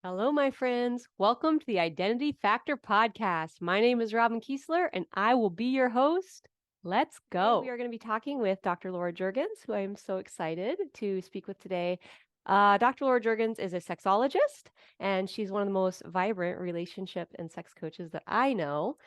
Hello, my friends. Welcome to the Identity Factor podcast. My name is Robin Kiesler, and I will be your host. Let's go. Today we are going to be talking with Dr. Laura Jurgens, who I am so excited to speak with today. Dr. Laura Jurgens is a sexologist, and she's one of the most vibrant relationship and sex coaches that I know.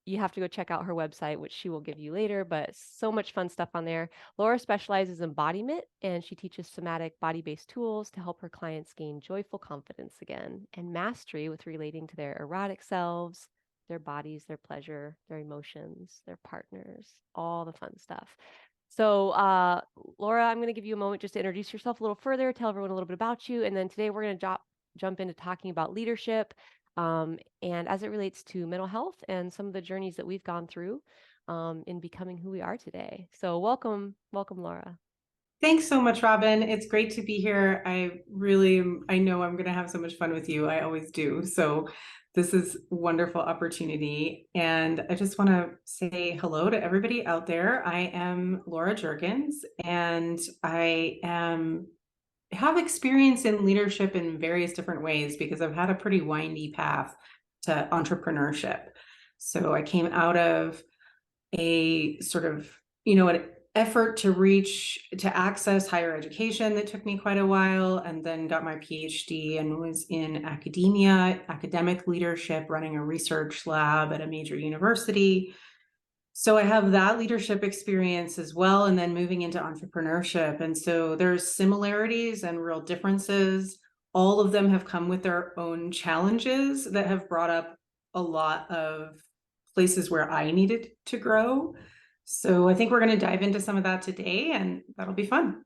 You have to go check out her website, which she will give you later, but so much fun stuff on there. Laura specializes in embodiment, and she teaches somatic body-based tools to help her clients gain joyful confidence again and mastery with relating to their erotic selves, their bodies, their pleasure, their emotions, their partners, all the fun stuff. So, Laura, I'm going to give you a moment just to introduce yourself a little further, tell everyone a little bit about you, and then today we're going to jump into talking about leadership, and as it relates to mental health and some of the journeys that we've gone through in becoming who we are today. So welcome, Laura. Thanks so much, Robin. It's great to be here. I know I'm going to have so much fun with you. I always do. So this is a wonderful opportunity. And I just want to say hello to everybody out there. I am Laura Jurgens, and have experience in leadership in various different ways because I've had a pretty windy path to entrepreneurship. So I came out of a sort of, an effort to access higher education that took me quite a while, and then got my PhD and was in academic leadership, running a research lab at a major university. So I have that leadership experience as well, and then moving into entrepreneurship. And so there's similarities and real differences. All of them have come with their own challenges that have brought up a lot of places where I needed to grow. So I think we're going to dive into some of that today, and that'll be fun.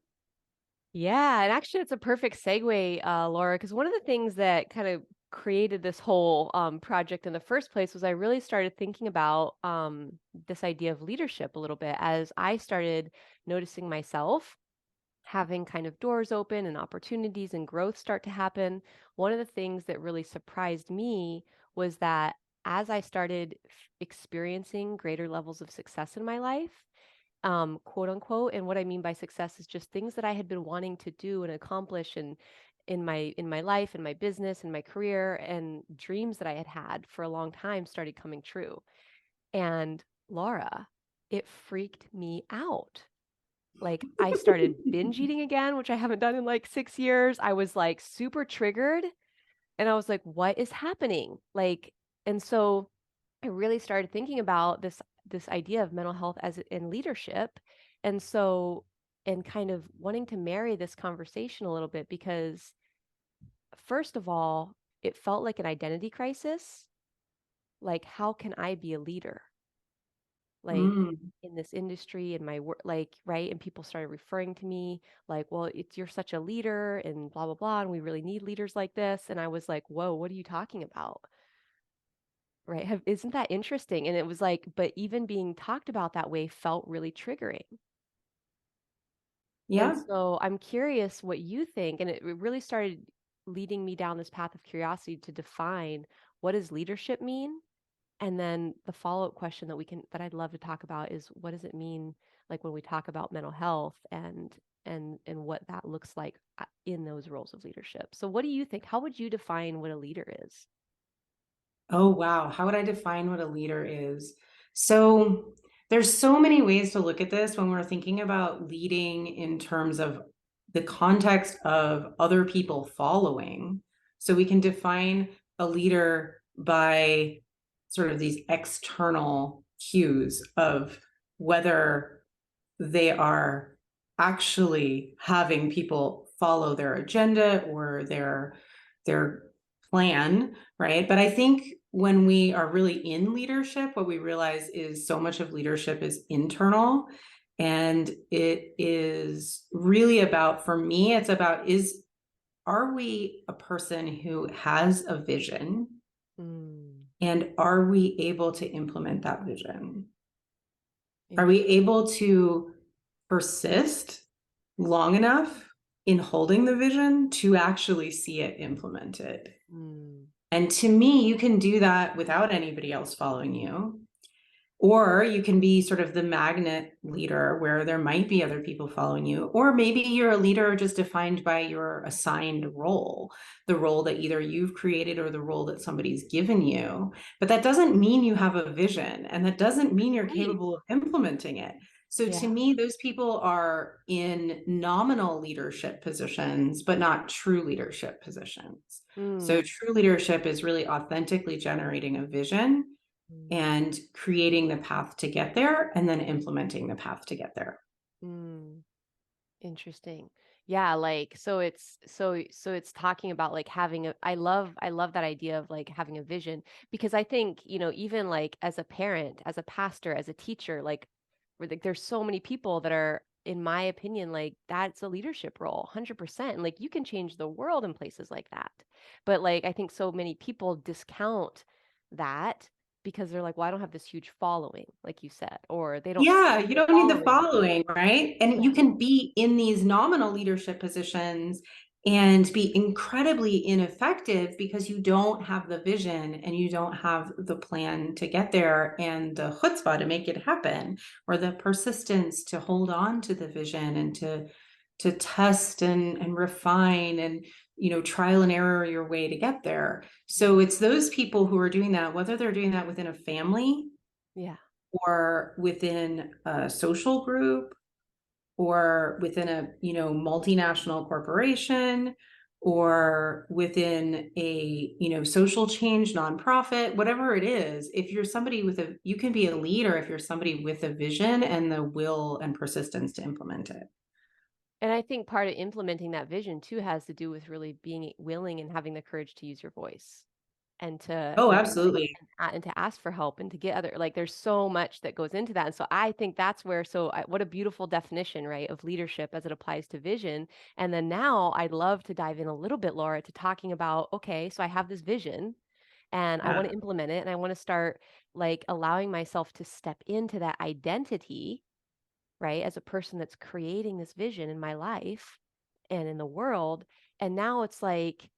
Yeah, and actually it's a perfect segue, Laura, because one of the things that kind of created this whole project in the first place was I really started thinking about this idea of leadership a little bit as I started noticing myself having kind of doors open and opportunities and growth start to happen. One of the things that really surprised me was that as I started experiencing greater levels of success in my life, quote unquote, and what I mean by success is just things that I had been wanting to do and accomplish in my life, in my business, in my career, and dreams that I had had for a long time started coming true. And Laura, it freaked me out. Like, I started binge eating again, which I haven't done in like 6 years. I was like super triggered, and I was like, what is happening? Like, and so I really started thinking about this idea of mental health as in leadership. And so, and kind of wanting to marry this conversation a little bit because first of all, it felt like an identity crisis. Like, how can I be a leader? Like Mm. in this industry, in my work, like, right? And people started referring to me like, well, you're such a leader and blah, blah, blah. And we really need leaders like this. And I was like, whoa, what are you talking about? Right. Isn't that interesting? And it was like, but even being talked about that way felt really triggering. And Yeah. so I'm curious what you think. And it really started leading me down this path of curiosity to define what does leadership mean? And then the follow-up question that I'd love to talk about is what does it mean like when we talk about mental health and what that looks like in those roles of leadership. So what do you think? How would you define what a leader is? Oh, wow. How would I define what a leader is? So there's so many ways to look at this when we're thinking about leading in terms of the context of other people following. So we can define a leader by sort of these external cues of whether they are actually having people follow their agenda or their plan, right? But I think when we are really in leadership, what we realize is so much of leadership is internal. And it is really about, for me, it's about are we a person who has a vision? Mm, And are we able to implement that vision? Are we interesting. able to persist long enough in holding the vision to actually see it implemented? Mm, And to me, you can do that without anybody else following you. Or you can be sort of the magnet leader where there might be other people following you. Or maybe you're a leader just defined by your assigned role, the role that either you've created or the role that somebody's given you. But that doesn't mean you have a vision, and that doesn't mean you're Right. capable of implementing it. So to Yeah. me, those people are in nominal leadership positions, but not true leadership positions. So Mm, true leadership is really authentically generating a vision mm, and creating the path to get there and then implementing the path to get there. mm. Interesting. Yeah, like so it's talking about like having a I love that idea of like having a vision because I think, even like as a parent, as a pastor, as a teacher, like there's so many people that are in my opinion like that's a leadership role, 100%. And like you can change the world in places like that. But like I think so many people discount that because they're like, "Well, I don't have this huge following," like you said, or they don't see Yeah, you the don't need the following. following, right? And you Yeah. can be in these nominal leadership positions and be incredibly ineffective because you don't have the vision and you don't have the plan to get there and the chutzpah to make it happen, or the persistence to hold on to the vision and to test and refine and trial and error your way to get there. Mm. So it's those people who are doing that, whether they're doing that within a family Yeah. or within a social group or within a multinational corporation or within a social change nonprofit, whatever it is. If you're somebody with a you can be a leader if you're somebody with a vision and the will and persistence to implement it. And I think part of implementing that vision too has to do with really being willing and having the courage to use your voice and to Oh, like absolutely. and to ask for help and to get other like there's so much that goes into that. And so I think that's where what a beautiful definition, right, of leadership as it applies to vision. And then now I'd love to dive in a little bit, Laura, to talking about okay, so I have this vision and I want Yeah. to implement it and I want to start like allowing myself to step into that identity, right? As a person that's creating this vision in my life and in the world. And now it's like,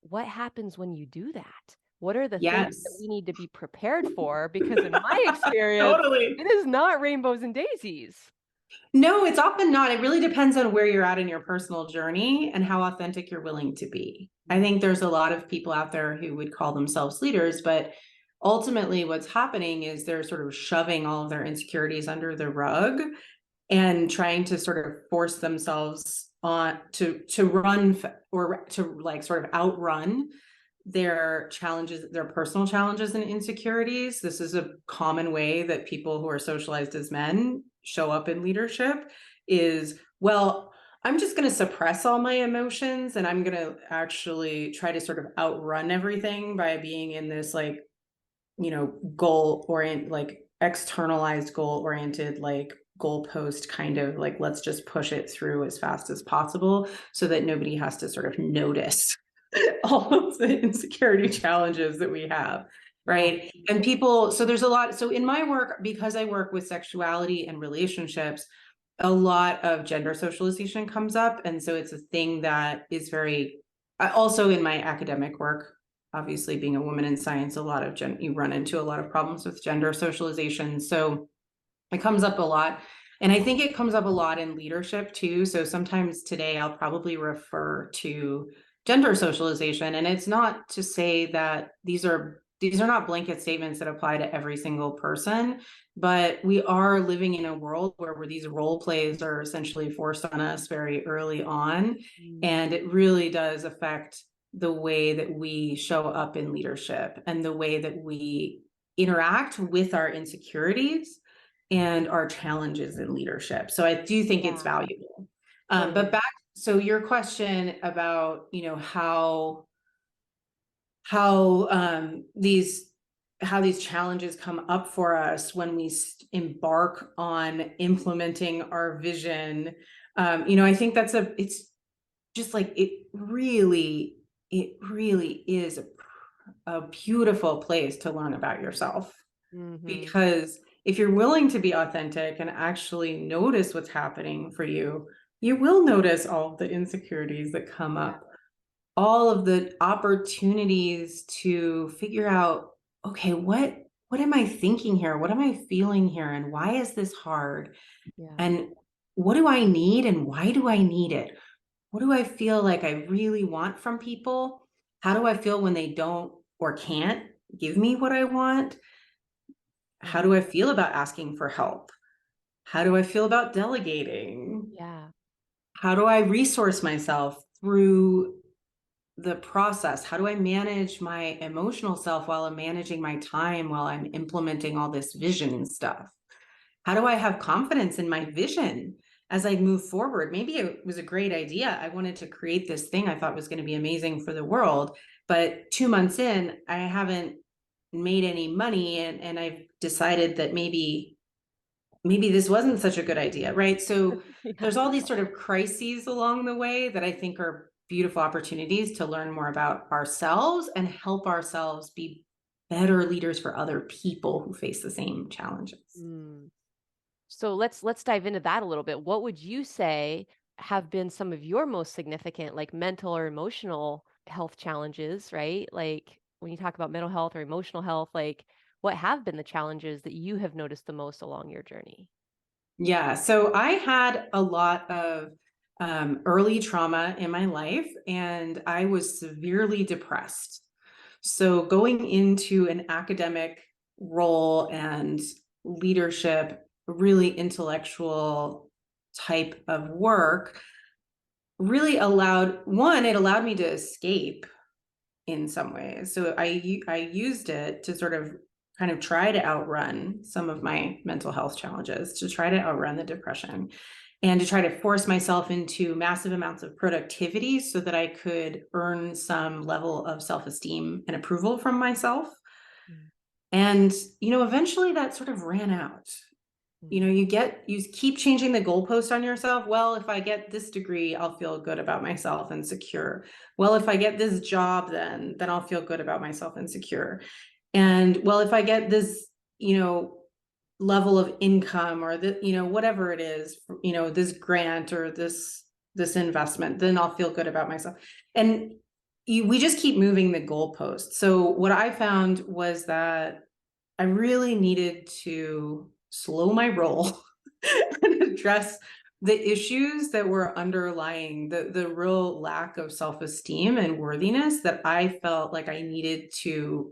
what happens when you do that? What are the things that Yes. we need to be prepared for? Because in my experience, Totally. it is not rainbows and daisies. No, it's often not. It really depends on where you're at in your personal journey and how authentic you're willing to be. I Mm, think there's a lot of people out there who would call themselves leaders, but ultimately what's happening is they're sort of shoving all of their insecurities under the rug and trying to sort of force themselves on to run or to like sort of outrun their challenges, their personal challenges and insecurities. This is a common way that people who are socialized as men show up in leadership is, well, I'm just going to suppress all my emotions and I'm going to actually try to sort of outrun everything by being in this like, goal orient like externalized goal oriented like goalpost kind of like let's just push it through as fast as possible so that nobody has to sort of notice all of the insecurity challenges that we have, yeah. right? And people, so there's a lot. So in my work, because I work with sexuality and relationships, a lot of gender socialization comes up. And so it's a thing that is very, also in my academic work, obviously being a woman in science, a lot of you run into a lot of problems with gender socialization. So it comes up a lot. And I think it comes up a lot in leadership too. So sometimes today I'll probably refer to gender socialization. And it's not to say that these are not blanket statements that apply to every single person, but we are living in a world where these role plays are essentially forced on us very early on. Mm, And it really does affect the way that we show up in leadership and the way that we interact with our insecurities and our challenges in leadership. So I do think it's yeah, valuable. But totally. back, so your question about, how these challenges come up for us when we embark on implementing our vision. I think it's just like it really is a beautiful place to learn about yourself, Hmm. because if you're willing to be authentic and actually notice what's happening for you, you will notice all of the insecurities that come Yeah. up, all of the opportunities to figure out, okay, what am I thinking here? What am I feeling here? And why is this hard? Yeah. And what do I need and why do I need it? What do I feel like I really want from people? How do I feel when they don't or can't give me what I want? How Right. do I feel about asking for help? How do I feel about delegating? Yeah. How do I resource myself through the process? How do I manage my emotional self while I'm managing my time while I'm implementing all this vision stuff? How do I have confidence in my vision as I move forward? Maybe it was a great idea. I wanted to create this thing I thought was going to be amazing for the world. But 2 months in, I haven't made any money. And I've decided that maybe this wasn't such a good idea, right? So Yeah. there's all these sort of crises along the way that I think are beautiful opportunities to learn more about ourselves and help ourselves be better leaders for other people who face the same challenges. Mm. So let's dive into that a little bit. What would you say have been some of your most significant, like mental or emotional health challenges, right? Like when you talk about mental health or emotional health, like what have been the challenges that you have noticed the most along your journey? Yeah, so I had a lot of early trauma in my life, and I was severely depressed. So going into an academic role and leadership, really intellectual type of work, really it allowed me to escape in some ways. So I used it to sort of kind of try to outrun some of my mental health challenges, to try to outrun the depression and to try to force myself into massive amounts of productivity so that I could earn some level of self-esteem and approval from myself. Mm, And eventually that sort of ran out. mm, You keep changing the goalpost on yourself. Well, if I get this degree, I'll feel good about myself and secure. Well, if I get this job, then I'll feel good about myself and secure. And well, if I get this, you know, level of income or whatever it is, this grant or this investment, then I'll feel good about myself. And we just keep moving the goalpost. So what I found was that I really needed to slow my roll and address the issues that were underlying the real lack of self-esteem and worthiness that I felt like I needed to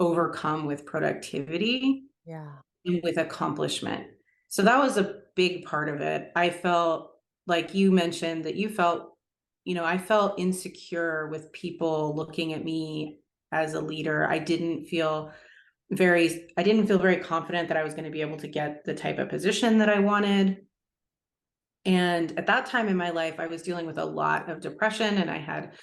overcome with productivity yeah. and with accomplishment. So that was a big part of it. I felt like you mentioned that I felt insecure with people looking at me as a leader. I didn't feel very confident that I was going to be able to get the type of position that I wanted. And at that time in my life, I was dealing with a lot of depression and I had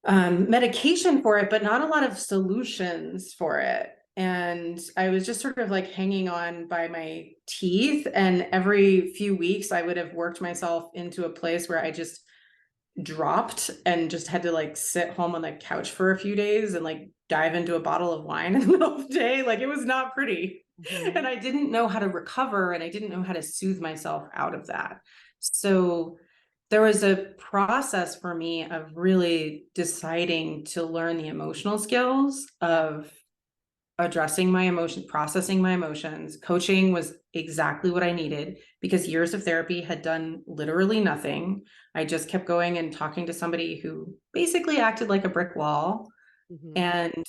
medication for it, but not a lot of solutions for it. And I was just sort of like hanging on by my teeth. And every few weeks, I would have worked myself into a place where I just dropped and just had to like sit home on the couch for a few days and like dive into a bottle of wine in the middle of the day. Like it was not pretty. Hmm. And I didn't know how to recover and I didn't know how to soothe myself out of that. So there was a process for me of really deciding to learn the emotional skills Yeah. of addressing my emotion, processing my emotions. Coaching was exactly what I needed because years of therapy had done literally nothing. I just kept going and talking to somebody who basically acted like a brick wall Hmm. and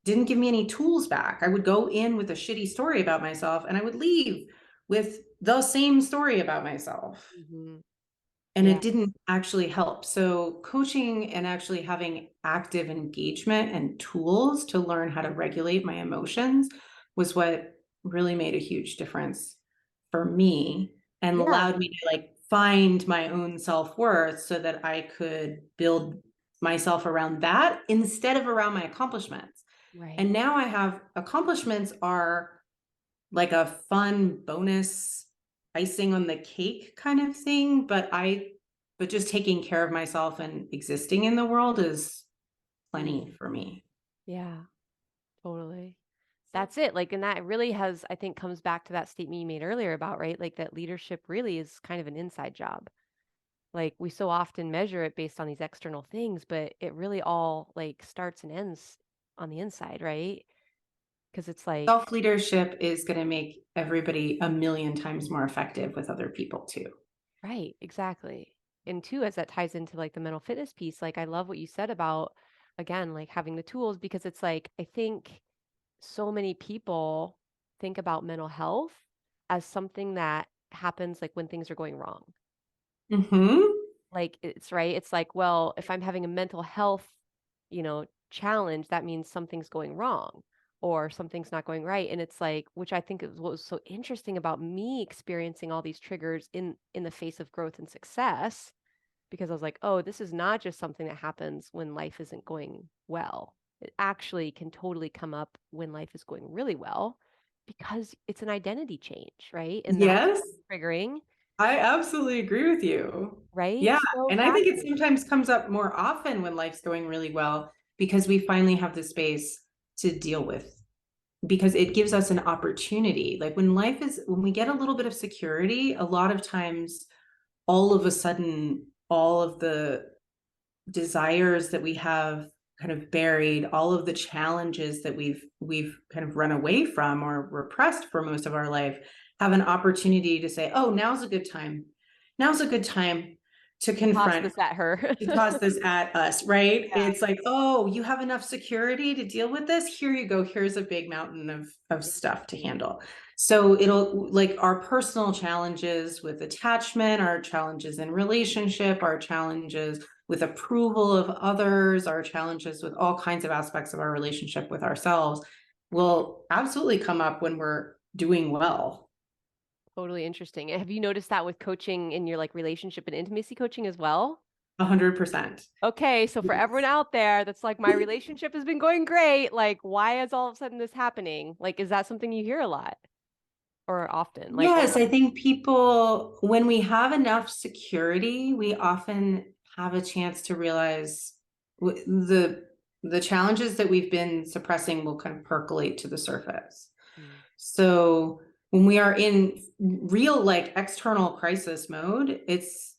didn't give me any tools back. I would go in with a shitty story about myself and I would leave with the same story about myself Hmm. and Yeah. it didn't actually help. So coaching and actually having active engagement and tools to learn how to regulate my emotions was what really made a huge difference for me and Yeah. allowed me to like find my own self-worth so that I could build myself around that instead of around my accomplishments. Right. And now I have accomplishments are like a fun bonus icing on the cake kind of thing, but just taking care of myself and existing in the world is Mm, plenty for me. yeah. Totally. That's it. Like, and that really has, I think, comes back to that statement you made earlier about, right? Like that leadership really is kind of an inside job. Like we so often measure it based on these external things, but it really all like starts and ends on the inside, right? because it's like, Self-leadership is going to make everybody a million times more effective with other people too. right, exactly. And two, as that ties into like the mental fitness piece, like I love what you said about, again, like having the tools, because it's like, I think so many people think about mental health as something that happens like when things are going wrong. Hmm. Like it's right. It's like, well, if I'm having a mental health, challenge, that means something's going wrong or something's not going right. And it's like, which I think is what was so interesting about me experiencing all these triggers in the face of growth and success, because I was like, oh, this is not just something that happens when life isn't going well. It actually can totally come up when life is going really well because it's an identity change, right? And that's Yes, triggering, I absolutely agree with you. right? Yeah, So and I think it fascinating. sometimes comes up more often when life's going really well because we finally have the space to deal with, because it gives us an opportunity. Like when we get a little bit of security, a lot of times all of a sudden all of the desires that we have kind of buried, all of the challenges that we've kind of run away from or repressed for most of our life, have an opportunity to say, oh, now's a good time. Now's a good time to Toss confront, this at her. to toss this at us, right? Yeah. It's like, oh, you have enough security to deal with this. Here you go. Here's a big mountain of stuff to Exactly. handle. So it'll, like, our personal challenges with attachment, our challenges in relationship, our challenges with approval of others, our challenges with all kinds of aspects of our relationship with ourselves will absolutely come up when we're doing well. Totally interesting. Have you noticed that with coaching in your like relationship and intimacy coaching as well? 100%. Okay, so for everyone Yes. out there that's like, my relationship has been going great, like, why is all of a sudden this happening? Like, is that something you hear a lot or often? Like, or Yes, I think people, when we have enough security, we often have a chance to realize the challenges that we've been suppressing will kind of percolate to the surface. mm, So when we are in real, like, external crisis mode, it's,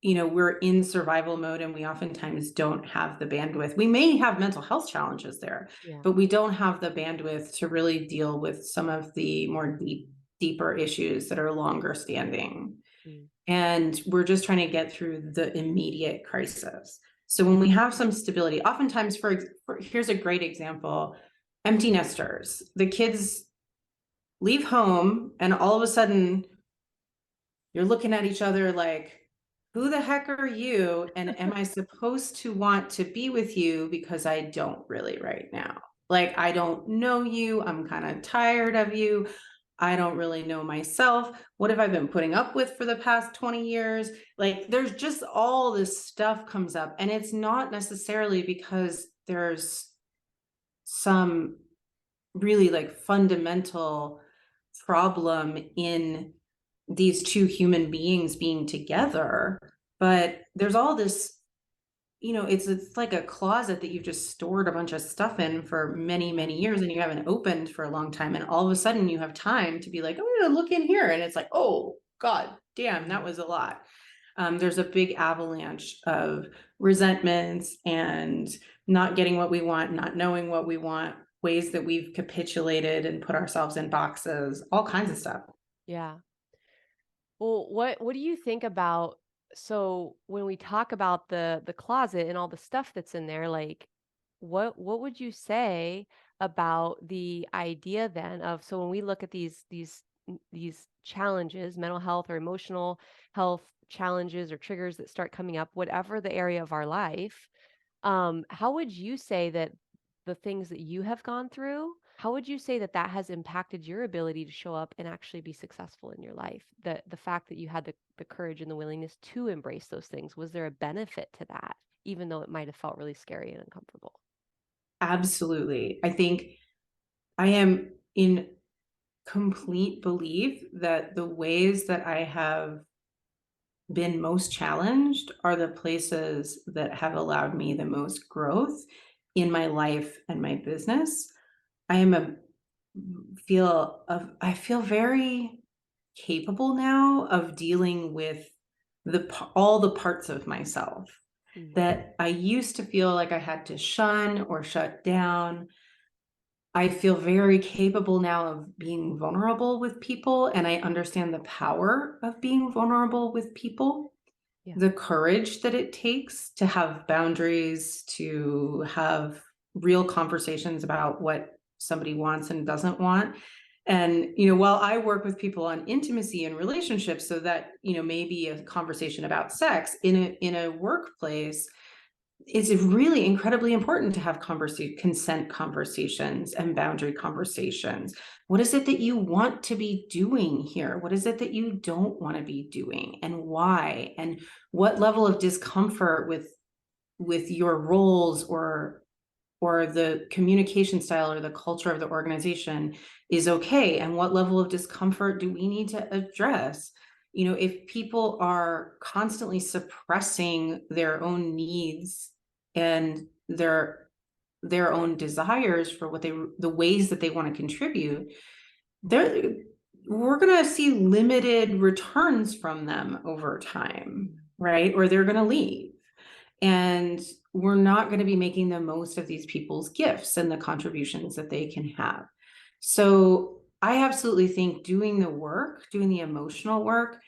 we're in survival mode and we oftentimes don't have the bandwidth. We may have mental health challenges there, yeah. but we don't have the bandwidth to really deal with some of the more deeper issues that are longer standing. Mm, And we're just trying to get through the immediate crisis. So when we have some stability, oftentimes, here's a great example: empty nesters. The kids leave home, and all of a sudden, you're looking at each other like, who the heck are you? And am I supposed to want to be with you because I don't really right now? Like, I don't know you. I'm kind of tired of you. I don't really know myself. What have I been putting up with for the past 20 years? Like, there's just all this stuff comes up. And it's not necessarily because there's some really, like, fundamental problem in these two human beings being together, but there's all this, it's like a closet that you've just stored a bunch of stuff in for many, many years and you haven't opened for a long time, and all of a sudden you have time to be like, I'm gonna look in here, and it's like, oh god damn, that mm. was a lot. There's a big avalanche of resentments and not getting what we want, not knowing what we want, ways that we've capitulated and put ourselves in boxes, all kinds of stuff. Yeah. Well, what do you think about, so when we talk about the closet and all the stuff that's in there, like what would you say about the idea then of, so when we look at these challenges, mental health or emotional health challenges or triggers that start coming up, whatever the area of our life, how would you say that the things that you have gone through, how would you say that that has impacted your ability to show up and actually be successful in your life? The fact that you had the courage and the willingness to embrace those things, was there a benefit to that, even though it might have felt really scary and uncomfortable? Absolutely. I think I am in complete belief that the ways that I have been most challenged are the places that have allowed me the most growth in my life and my business. I am a I feel very capable now of dealing with all the parts of myself Mm, that I used to feel like I had to shun or shut down. I feel very capable now of being vulnerable with people, and I understand the power of being vulnerable with people, Yeah. the courage that it takes to have boundaries, to have real conversations about what somebody wants and doesn't want. And, while I work with people on intimacy and relationships, so that, maybe a conversation about sex in a workplace, it's really incredibly important to have consent conversations and boundary conversations. What is it that you want to be doing here? What is it that you don't want to be doing, and why? And what level of discomfort with your roles, or the communication style or the culture of the organization is okay, and what level of discomfort do we need to address? If people are constantly suppressing their own needs and their own desires for the ways that they want to contribute, they're we're going to see limited returns from them over time, Mm. right? Or they're going to leave, and we're not going to be making the most of these people's gifts and the contributions that they can have. So I absolutely think doing the work, doing the emotional work,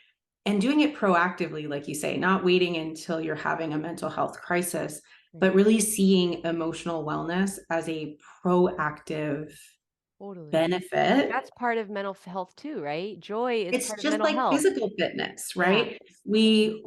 and doing it proactively, like you say, not waiting until you're having a mental health crisis, Right. but really seeing emotional wellness as a proactive Totally. Like, benefit. that's part of mental health too, right? Joy is It's part of just mental like health. physical fitness, Yeah. right? We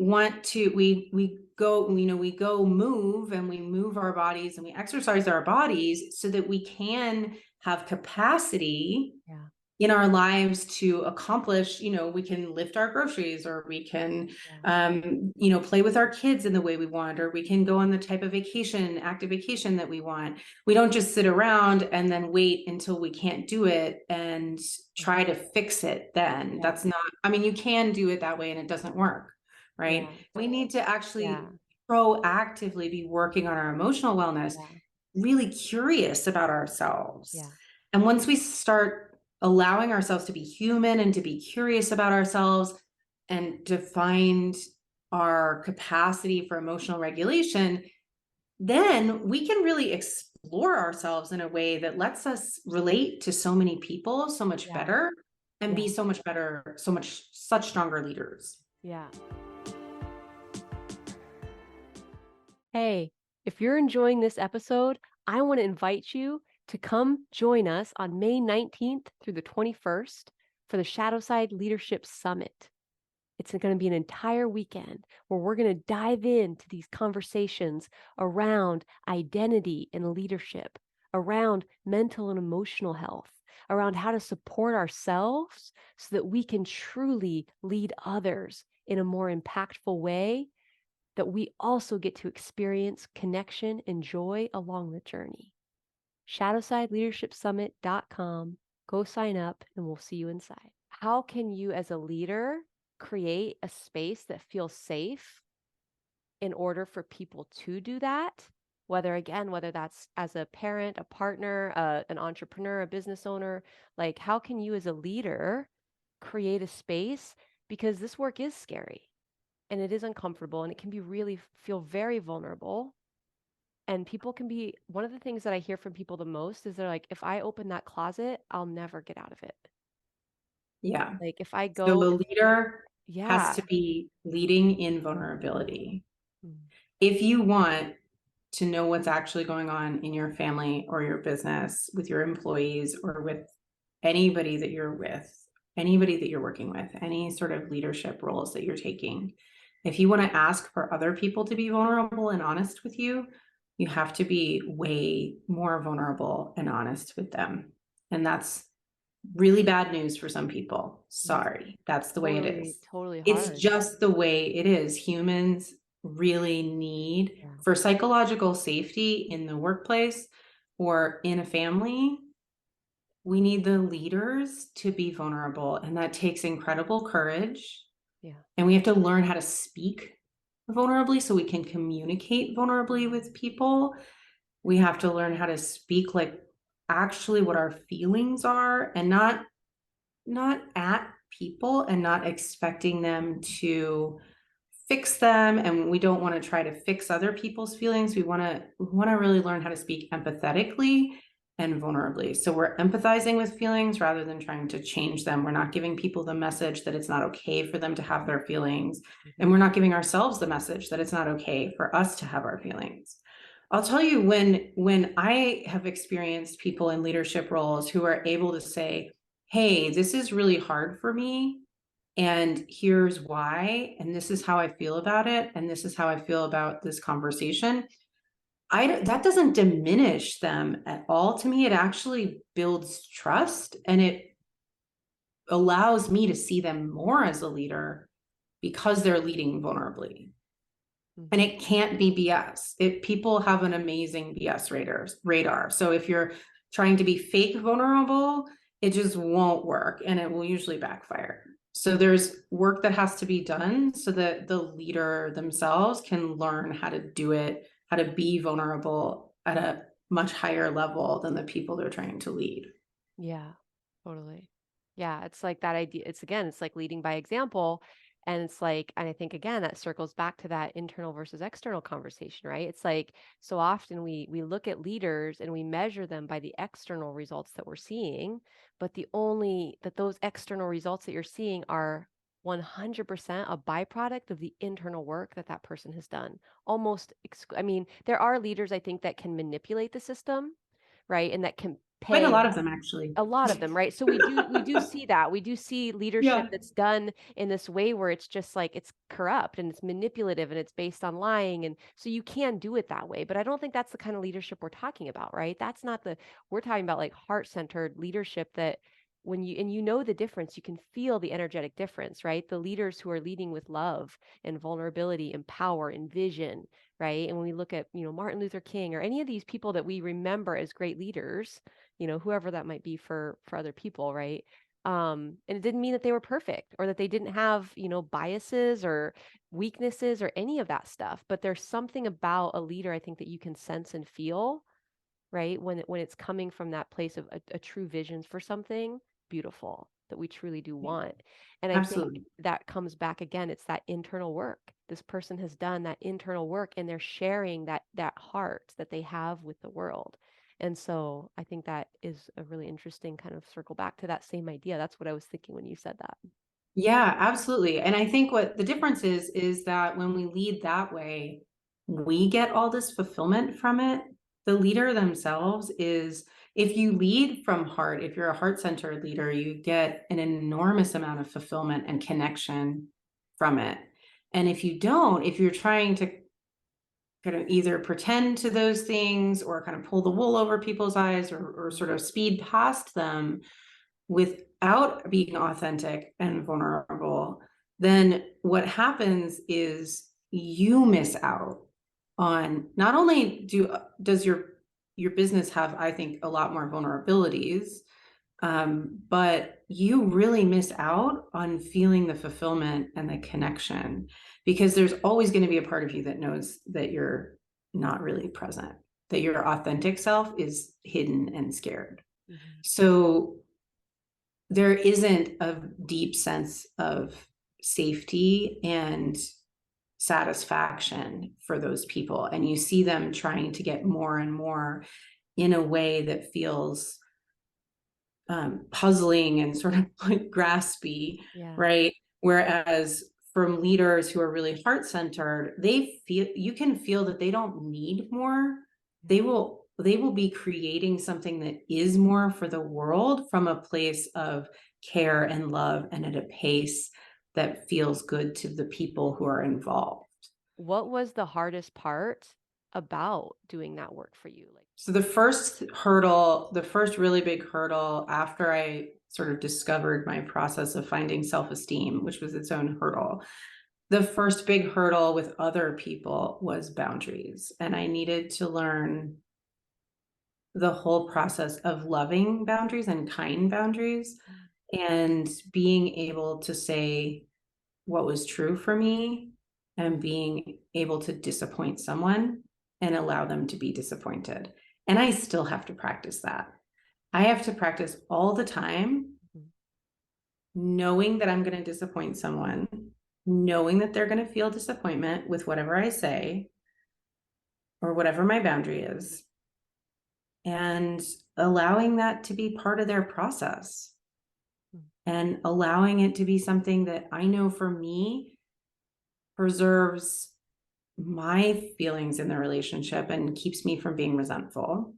go move, and we move our bodies and we exercise our bodies so that we can have capacity Yeah. in our lives to accomplish. We can lift our groceries, or we can Yeah. play with our kids in the way we want, or we can go on the type of active vacation that we want. We don't just sit around and then wait until we can't do it and Right. try to fix it. Then Yeah. that's not, I mean, you can do it that way and it doesn't work, right? Yeah. We need to Yeah. actually proactively be working on our emotional wellness, Yeah. really curious about ourselves. Yeah. And once we start allowing ourselves to be human and to be curious about ourselves and to find our capacity for emotional regulation, then we can really explore ourselves in a way that lets us relate to so many people so much Yeah. better, and be Yeah. so much better, such stronger leaders. Yeah. Hey, if you're enjoying this episode, I want to invite you to come join us on May 19th through the 21st for the Shadowside Leadership Summit. It's going to be an entire weekend where we're going to dive into these conversations around identity and leadership, around mental and emotional health, around how to support ourselves so that we can truly lead others in a more impactful way, that we also get to experience connection and joy along the journey. ShadowsideLeadershipSummit.com. Go sign up and we'll see you inside. How can you, as a leader, create a space that feels safe in order for people to do that? Whether that's as a parent, a partner, an entrepreneur, a business owner, like how can you, as a leader, create a space? Because this work is scary and it is uncomfortable and it can be really feel very vulnerable. And people can be, one of the things that I hear from people the most is they're like, if I open that closet, I'll never get out of it. Yeah. Like if I So go, the leader has yeah. to be leading in vulnerability. Mm. If you want to know what's actually going on in your family or your business, with your employees, or with anybody that you're with, anybody that you're working with, any sort of leadership roles that you're taking, if you want to ask for other people to be vulnerable and honest with you, you have to be way more vulnerable and honest with them. And that's really bad news for some people. Yeah. Sorry, that's the way it Totally, is. totally It's hard. just the way it is. Humans really need, Yeah. for psychological safety in the workplace or in a family, we need the leaders to be vulnerable. And that takes incredible courage. Yeah. And we have to learn how to speak vulnerably so we can communicate vulnerably with people. We have to learn how to speak like actually what our feelings are, and not at people, and not expecting them to fix them. And we don't want to try to fix other people's feelings. We want to really learn how to speak empathetically and vulnerably. So we're empathizing with feelings rather than trying to change them. We're not giving people the message that it's not okay for them to have their feelings. And we're Mhm. not giving ourselves the message that it's not okay for us to have our feelings. I'll tell you, when I have experienced people in leadership roles who are able to say, hey, this is really hard for me, and here's why, and this is how I feel about it, and this is how I feel about this conversation. That doesn't diminish them at all. To me, it actually builds trust, and it allows me to see them more as a leader because they're leading vulnerably. And Mhm. it can't be BS. People have an amazing BS radar. So if you're trying to be fake vulnerable, it just won't work, and it will usually backfire. So there's work that has to be done so that the leader themselves can learn how to do it, how to be vulnerable at a much higher level than the people they're trying to lead. Yeah, totally. Yeah, it's like that idea. It's again, it's like leading by example. And it's like, and I think again, that circles back to that internal versus external conversation, right? It's like so often we look at leaders and we measure them by the external results that we're seeing, but the only that those external results that you're seeing are 100% a byproduct of the internal work that that person has done. I mean, there are leaders I think that can manipulate the system, right? And that can Quite a pay lot of them, actually. a lot of them, right? So we do see that. We do see leadership Yeah. that's done in this way where it's just like it's corrupt and it's manipulative and it's based on lying. And so you can do it that way. But I don't think that's the kind of leadership we're talking about, right? That's not the we're talking about like heart-centered leadership that when you and you know the difference, you can feel the energetic difference, right? The leaders who are leading with love and vulnerability and power and vision, right? And when we look at, Martin Luther King or any of these people that we remember as great leaders, whoever that might be for other people, right? And it didn't mean that they were perfect or that they didn't have, biases or weaknesses or any of that stuff. But there's something about a leader, I think, that you can sense and feel, right? When it's coming from that place of a true vision for something beautiful that we truly do want. And I think Absolutely. that comes back again, it's that internal work. This person has done that internal work and they're sharing that heart that they have with the world. And so I think that is a really interesting kind of circle back to that same idea. That's what I was thinking when you said that. Yeah, absolutely. And I think what the difference is that when we lead that way, we get all this fulfillment from it. The leader themselves is, if you lead from heart, if you're a heart-centered leader, you get an enormous amount of fulfillment and connection from it. And if you don't, if you're trying to kind of either pretend to those things or kind of pull the wool over people's eyes, or sort of speed past them, without being authentic and vulnerable, then what happens is you miss out on, not only does your business have, I think, a lot more vulnerabilities, but you really miss out on feeling the fulfillment and the connection, because there's always going to be a part of you that knows that you're not really present, that your authentic self is hidden and scared. Mhm. So there isn't a deep sense of safety and satisfaction for those people. And you see them trying to get more and more in a way that feels puzzling and sort of like graspy, Yeah. right? Whereas from leaders who are really heart centered, you can feel that they don't need more. They will be creating something that is more for the world from a place of care and love, and at a pace that feels good to the people who are involved. What was the hardest part about doing that work for you? Like, So the first really big hurdle after I sort of discovered my process of finding self-esteem, which was its own hurdle, the first big hurdle with other people was boundaries. And I needed to learn the whole process of loving boundaries and kind boundaries, mm, and being able to say what was true for me, and being able to disappoint someone and allow them to be disappointed. And I still have to practice that. I have to practice all the time, mhm. knowing that I'm going to disappoint someone, knowing that they're going to feel disappointment with whatever I say or whatever my boundary is. And allowing that to be part of their process Mm. and allowing it to be something that I know for me preserves my feelings in the relationship and keeps me from being resentful.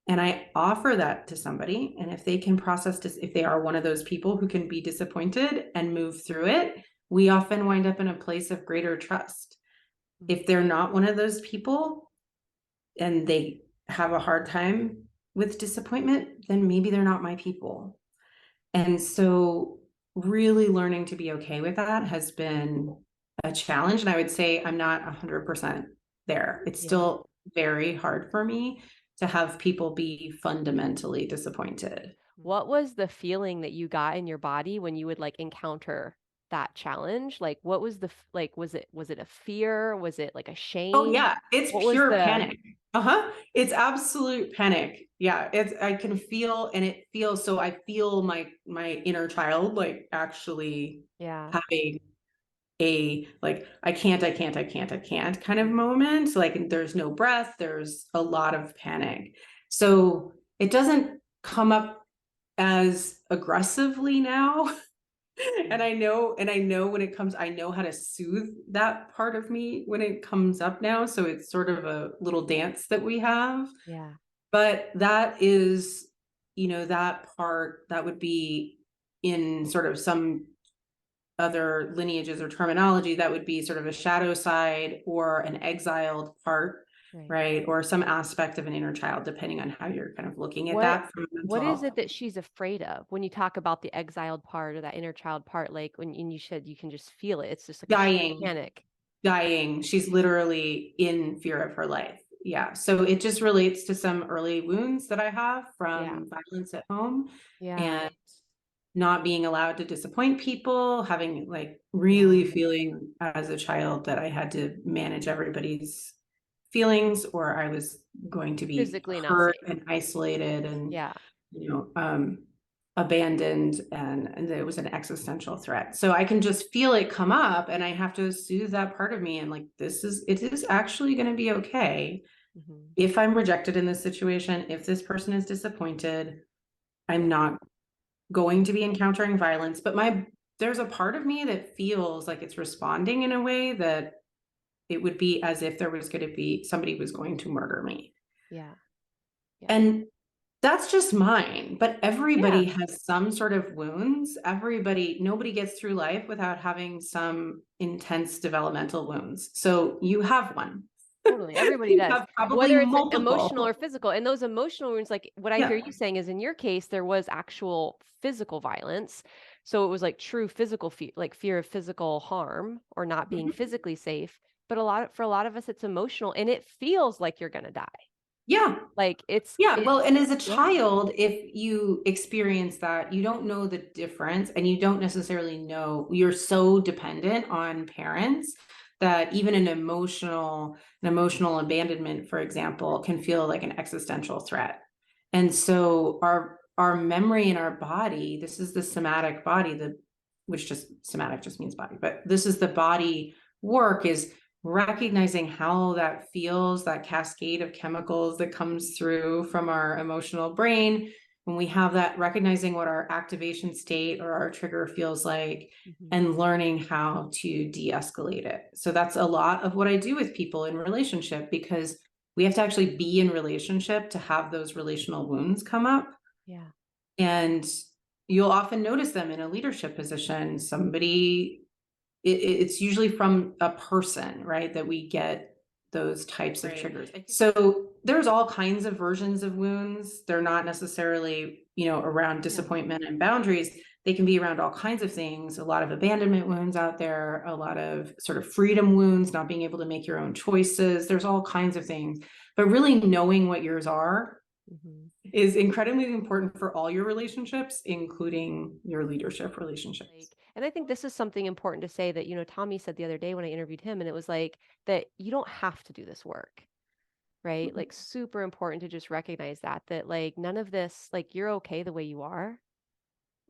And I offer that to somebody. And if they can process this, if they are one of those people who can be disappointed and move through it, we often wind up in a place of greater trust. Mm. If they're not one of those people and they have a hard time with disappointment, then maybe they're not my people. And so, really learning to be okay with that has been a challenge. And I would say I'm not 100% there. It's Yeah. still very hard for me to have people be fundamentally disappointed. What was the feeling that you got in your body when you would like encounter that challenge? Like what was like was it a fear? Was it like a Oh shame? yeah, it's What was pure the panic. Uh-huh. It's absolute panic. Yeah, it's I can feel and it feels so I feel my inner child like actually yeah. having a like I can't kind of moment. Like there's no breath, there's a lot of panic. So it doesn't come up as aggressively now. Mm. And I know when it comes, I know how to soothe that part of me when it comes up now. So it's sort of a little dance that we have. Yeah. But that is, that part that would be in sort of some other lineages or terminology, that would be sort of a shadow side or an exiled part, Right. right? Or some aspect of an inner child, depending on how you're kind of looking at What that from a what mental is health. it that she's afraid of when you talk about the exiled part or that inner child part? Like when and you said you can just feel it. It's just like a sheer Dying, panic. dying. She's literally in fear of her life. Yeah. So it just relates to some early wounds that I have Yeah. from violence at home Yeah. and not being allowed to disappoint people, having like really Yeah. feeling as a child that I had to manage everybody's feelings or I was going to be Physically not hurt safe. and isolated and, Yeah. you know, abandoned and it was an existential threat. So I can just feel it come up and I have to soothe that part of me and like it is actually going to be okay Hmm. if I'm rejected in this situation, if this person is disappointed, I'm Yeah. not going to be encountering violence, but there's a part of me that feels like it's responding in a way that it would be as if there was going to be somebody was going to murder me. Yeah. Yeah. And that's just mine, but Yeah. everybody has some sort of wounds. Nobody gets through life without having some intense developmental wounds. So you have one. Totally. Everybody You does. have probably Whether it's emotional or multiple. physical. And those emotional wounds, like what I hear Yeah. you saying is in your case, there was actual physical violence. So it was like true physical like fear of physical harm or not being Mhm. physically safe. But for a lot of us, it's emotional and it feels like you're gonna die. Yeah. Like Yeah, well, and as a yeah, child, if you experience that, you don't know the difference and you don't necessarily know you're so dependent on parents that even an emotional abandonment, for example, can feel like an existential threat. And so our memory in our body, this is the somatic body, which just somatic just means body, but this is the body work is recognizing how that feels, that cascade of chemicals that comes through from our emotional brain. When we have that, recognizing what our activation state or our trigger feels like, mhm, and learning how to de escalate it. So that's a lot of what I do with people in relationship because we have to actually be in relationship to have those relational wounds come up. yeah, And you'll often notice them in a leadership position. It's usually from a person, right? That we get those types of right. triggers. So there's all kinds of versions of wounds. They're not necessarily, around Yeah, disappointment and boundaries. They can be around all kinds of things. A lot of abandonment wounds out there, a lot of sort of freedom wounds, not being able to make your own choices. There's all kinds of things. But really knowing what yours are mhm. is incredibly important for all your relationships, including your leadership relationships. Like, and I think this is something important to say that, Tommy said the other day when I interviewed him, and it was like that you don't have to do this work, right? Like super important to just recognize that like none of this, like you're okay the way you are.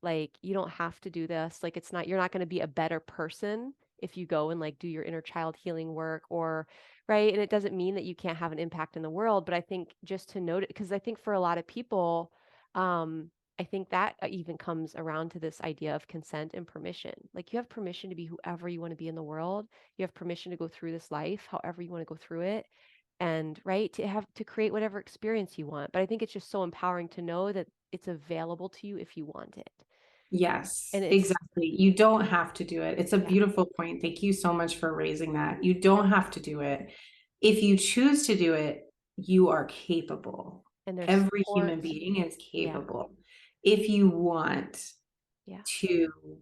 Like you don't have to do this. Like it's not, you're not going to be a better person if you go and like do your inner child healing work or right. And it doesn't mean that you can't have an impact in the world, but I think just to note it, because I think for a lot of people, um, I think that even comes around to this idea of consent and permission. Like you have permission to be whoever you want to be in the world. You have permission to go through this life, however you want to go through it. And right, to have to create whatever experience you want. But I think it's just so empowering to know that it's available to you if you want it. Yes, And it's exactly. You don't have to do it. It's a yeah, beautiful point. Thank you so much for raising that. You don't have to do it. If you choose to do it, you are capable. and there's Every support. human being is Yeah, capable. If you want yeah, to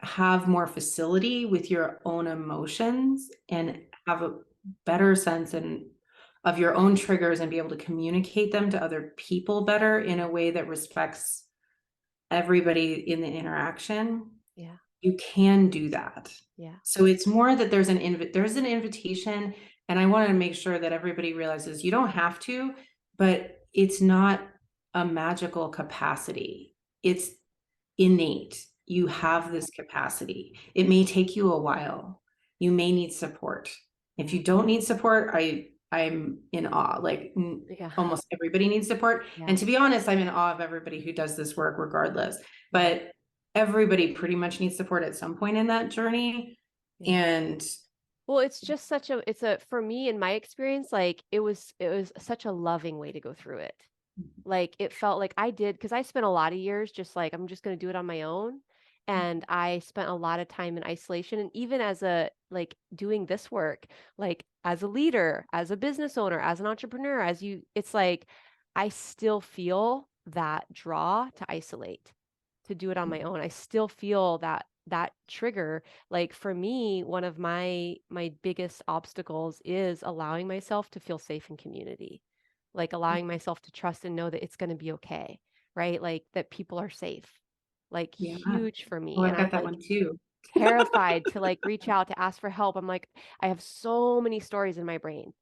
have more facility with your own emotions yeah, and have a better sense and of your own triggers and be able to communicate them to other people better in a way that respects everybody in the interaction, yeah, you can do that. yeah, So it's more that there's an invitation, and I wanted to make sure that everybody realizes you don't have to, but it's not a magical capacity. It's innate. You yeah, have this capacity. It may take you a while. You may need support. If yeah, you don't need support, I'm in awe. Like yeah, almost everybody needs support. And yeah, to be honest, I'm in awe of everybody who does this work regardless. yeah, But everybody pretty much needs support at some point in that journey. yeah. And Well, it's just such a it's a for me in my experience, like it was such a loving way to go through it. Like, it felt like I did because I spent a lot of years just like, "I'm just gonna do it on my own," and I spent a lot of time in isolation, and even as a like, doing this work, like, as a leader, as a business owner, as an entrepreneur, as you it's like, I still feel that draw to isolate, to do it on my own. I still feel that trigger. Like, for me, one of my biggest obstacles is allowing myself to feel safe in community. Like, allowing myself to trust and know that it's gonna be okay, right? Like, that people are safe. Like, yeah, huge for oh, me, and I've I'm, got that like, one too. terrified to, like, reach out to ask for help. I'm like, I have so many stories in my brain,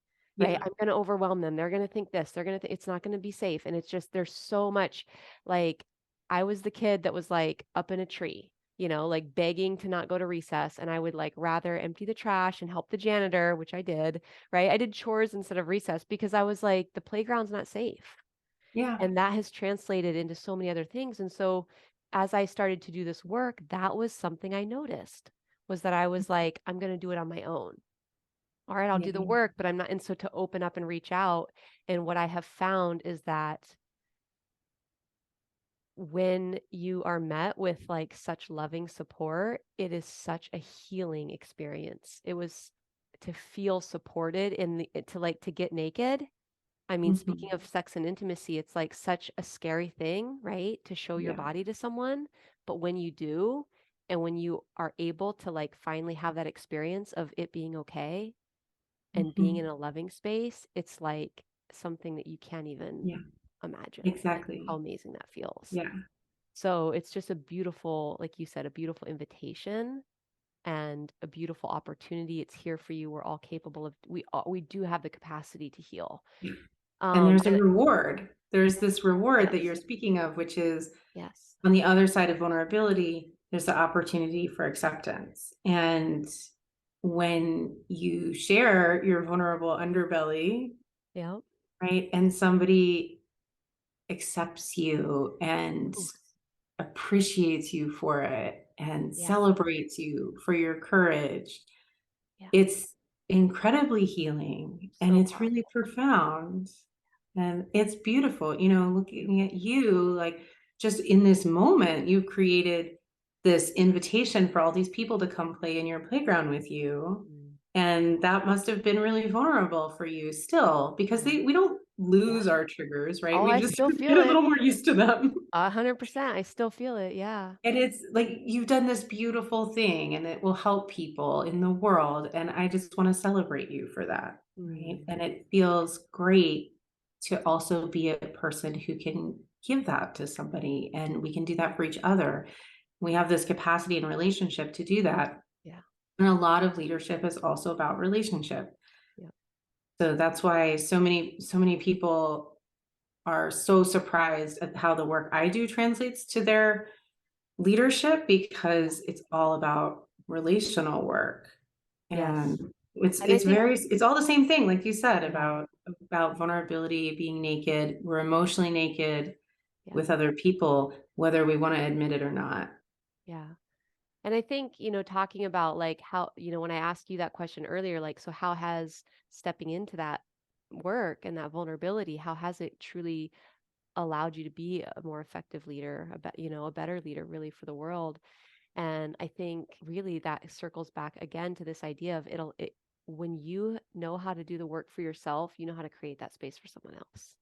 right? Yeah. I'm gonna overwhelm them. They're gonna think this, they're gonna it's not gonna be safe, and it's just there's so much like, I was the kid that was, like, up in a tree, like, begging to not go to recess, and I would, like, rather empty the trash and help the janitor, which I did, right? I did chores instead of recess because I was like, "The playground's not safe." Yeah. And that has translated into so many other things, and so, as I started to do this work, that was something I noticed, was that I was like, "I'm gonna do it on my own. Alright, I'll do the Yeah. work, but I'm not." And so to open up and reach out, and what I have found is that when you are met with, like, such loving support, it is such a healing experience. It was to feel supported in the to, like, to get naked. I mean, speaking Mhm. of sex and intimacy, it's, like, such a scary thing, right, to show your Yeah. body to someone, but when you do, and when you are able to, like, finally have that experience of it being okay and being in Mhm. a loving space, it's, like, something that you can't even Yeah, imagine, like, how exactly. amazing that feels. Yeah. So, it's just a beautiful, like you said, a beautiful invitation and a beautiful opportunity. It's here for you. We're all capable of we do have the capacity to heal. Yeah. And there's a And reward. There's this reward that yes, you're speaking of, which is yes. on the other side of vulnerability, there's the opportunity for acceptance. And when you share your vulnerable underbelly, Yep. right, and somebody accepts you and Ooh, appreciates you for it and yeah, celebrates you for your courage, yeah. it's incredibly healing and So it's really powerful. profound and it's beautiful, looking at you, like, just in this moment, you've created this invitation for all these people to come play in your playground with you, Mm, and that must have been really vulnerable for you still because yeah, we don't yeah. lose our triggers, right? Oh, We I just still get feel a it. little more used to them. 100%. I still feel it. Yeah. And it's like you've done this beautiful thing and it will help people in the world. And I just want to celebrate you for that. Right. Mm, And it feels great to also be a person who can give that to somebody and we can do that for each other. We have this capacity and relationship to do that. yeah. And a lot of leadership is also about relationship. Yeah. So that's why so many people are so surprised at how the work I do translates to their leadership because Yeah. it's all about relational work. And Yes. it's And I it's think very it's all the same thing, like you said, yeah, about vulnerability, being naked. We're emotionally naked yeah, with other people, whether we want to admit it or not. yeah. And I think, talking about like how, when I asked you that question earlier, like, so how has stepping into that work and that vulnerability, how has it truly allowed you to be a more effective leader, a better leader really for the world? And I think really that circles back again to this idea of when you know how to do the work for yourself, you know how to create that space for someone else.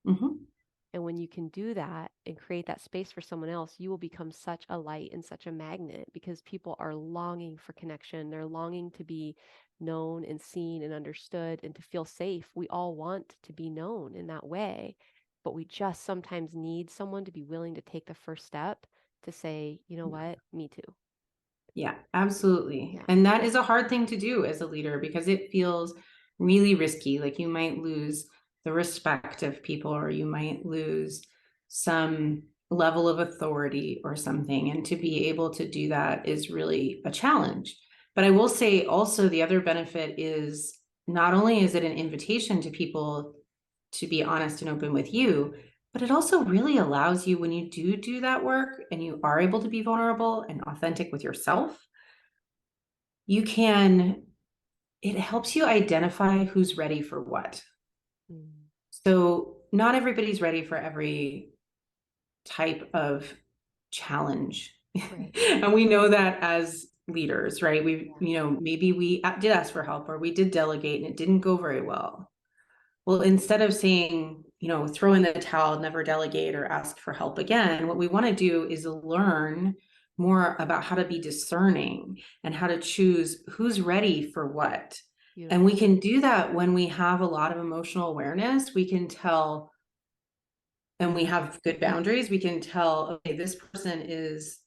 Mhm. And when you can do that and create that space for someone else, you will become such a light and such a magnet because people are longing for connection. They're longing to be known and seen and understood and to feel safe. We all want to be known in that way, but we just sometimes need someone to be willing to take the first step to say, you know what, me too. Yeah, absolutely. Yeah. And that is a hard thing to do as a leader because it feels really risky. Like you might lose the respect of people, or you might lose some level of authority or something. And to be able to do that is really a challenge. But I will say also the other benefit is not only is it an invitation to people to be honest and open with you, but it also really allows you when you do that work and you are able to be vulnerable and authentic with yourself, you can it helps you identify who's ready for what. Mm, So not everybody's ready for every type of challenge. right. And we know that as leaders, right? We, Yeah. maybe we did ask for help or we did delegate and it didn't go very well. Well, instead of saying, throw in the towel, never delegate or ask for help again, what we want to do is learn more about how to be discerning and how to choose who's ready for what. And we Beautiful. can do that when we have a lot of emotional awareness. We can tell, and we have good boundaries. We can tell, okay, this person is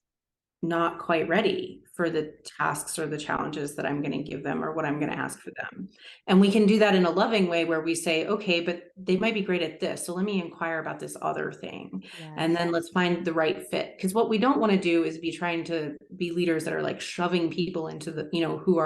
not quite ready for the tasks or the challenges that I'm going to give them or what I'm going to ask for them. And we can do that in a loving way where we say, okay, but they might be great at this. So let me inquire about this other thing. And Yes. then let's find the right fit. Because what we don't want to do is be trying to be leaders that are like shoving people into the, who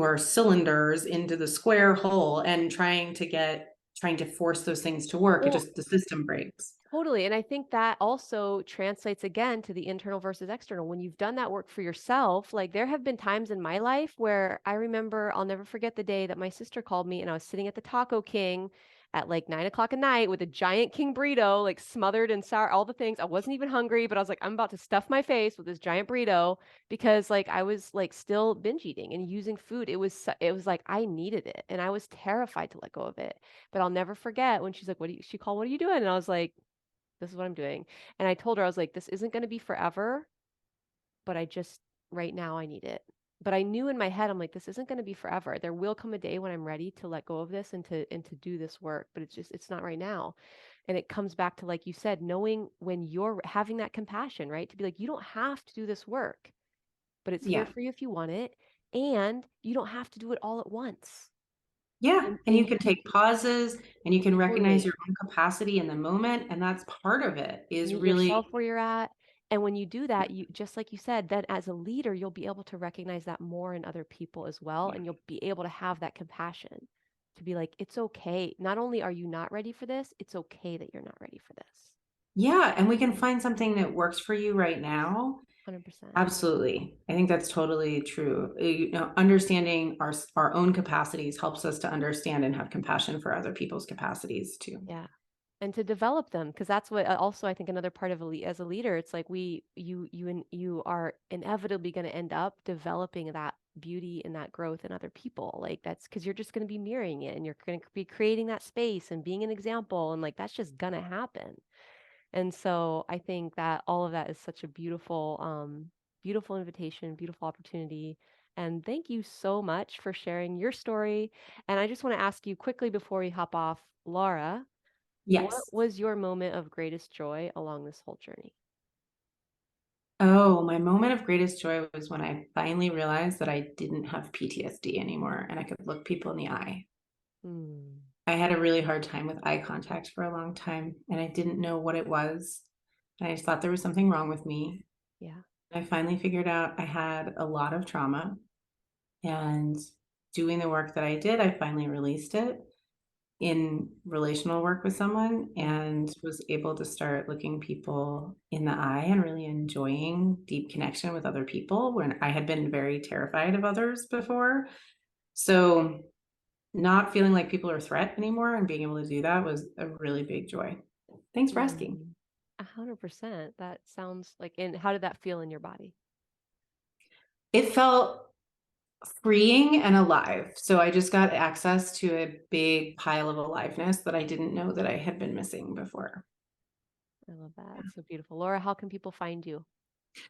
are cylinders into the square hole and trying to force those things to work. It Well, just the system breaks. totally. And I think that also translates again to the internal versus external. When you've done that work for yourself, like there have been times in my life where I remember I'll never forget the day that my sister called me and I was sitting at the Taco King at like 9 o'clock at night with a giant king burrito, like smothered in sour, all the things. I wasn't even hungry, but I was like, I'm about to stuff my face with this giant burrito because like I was like still binge eating and using food. It was like I needed it and I was terrified to let go of it. But I'll never forget when she's like, she called, what are you doing? And I was like, this is what I'm doing. And I told her, I was like, this isn't going to be forever, but right now I need it. But I knew in my head, I'm like, this isn't going to be forever. There will come a day when I'm ready to let go of this and to do this work, but it's not right now. And it comes back to, like you said, knowing when you're having that compassion, right? To be like, you don't have to do this work, but it's here Yeah. for you if you want it. And you don't have to do it all at once. Yeah, and you And can take pauses and you can recognize totally. your own capacity in the moment, and that's part of it, is Meet really yourself where you're at. And when you do that, you just like you said, then as a leader, you'll be able to recognize that more in other people as well. yeah. And you'll be able to have that compassion to be like, it's okay. Not only are you not ready for this, it's okay that you're not ready for this. Yeah, and we can find something that works for you right now. 100%. Absolutely. I think that's totally true. Understanding our own capacities helps us to understand and have compassion for other people's capacities too. Yeah. And to develop them, because that's what also I think another part of as a leader, it's like you are inevitably going to end up developing that beauty and that growth in other people. Like that's because you're just going to be mirroring it and you're going to be creating that space and being an example. And like that's just going to happen. And so I think that all of that is such a beautiful invitation, beautiful opportunity. And thank you so much for sharing your story. And I just want to ask you quickly before we hop off, Laura, what Yes. was your moment of greatest joy along this whole journey? Oh, my moment of greatest joy was when I finally realized that I didn't have PTSD anymore and I could look people in the eye. Mm, I had a really hard time with eye contact for a long time, and I didn't know what it was. And I just thought there was something wrong with me. Yeah. I finally figured out I had a lot of trauma, and doing the work that I did, I finally released it in relational work with someone Mm. and was able to start looking people in the eye and really enjoying deep connection with other people when I had been very terrified of others before. So, not feeling like people are a threat anymore and being able to do that was a really big joy. Thanks for asking. Mhm. 100%. That sounds like, and how did that feel in your body? It felt freeing and alive. So I just got access to a big pile of aliveness that I didn't know that I had been missing before. I love that. It's so beautiful. Laura, how can people find you?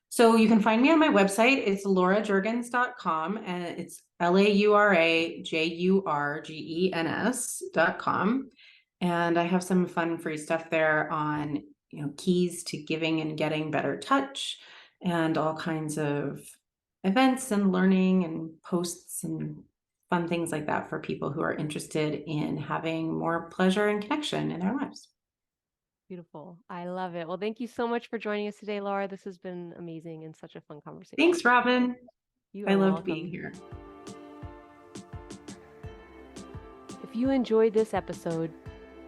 So you can find me on my website. It's laurajurgens.com, and it's laurajurgens.com. And I have some fun free stuff there on, keys to giving and getting better touch and all kinds of events and learning and posts and fun things like that for people who are interested in having more pleasure and connection in their lives. Beautiful. I love it. Well, thank you so much for joining us today, Laura. This has been amazing and such a fun Thanks, conversation. Robin. You I are loved being welcome. here. If you enjoyed this episode,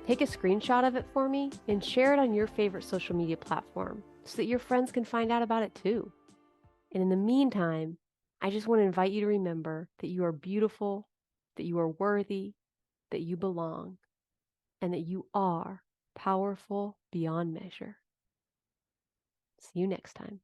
take a screenshot of it for me and share it on your favorite social media platform so that your friends can find out about it too. And in the meantime, I just want to invite you to remember that you are beautiful, that you are worthy, that you belong, and that you are powerful beyond measure. See you next time.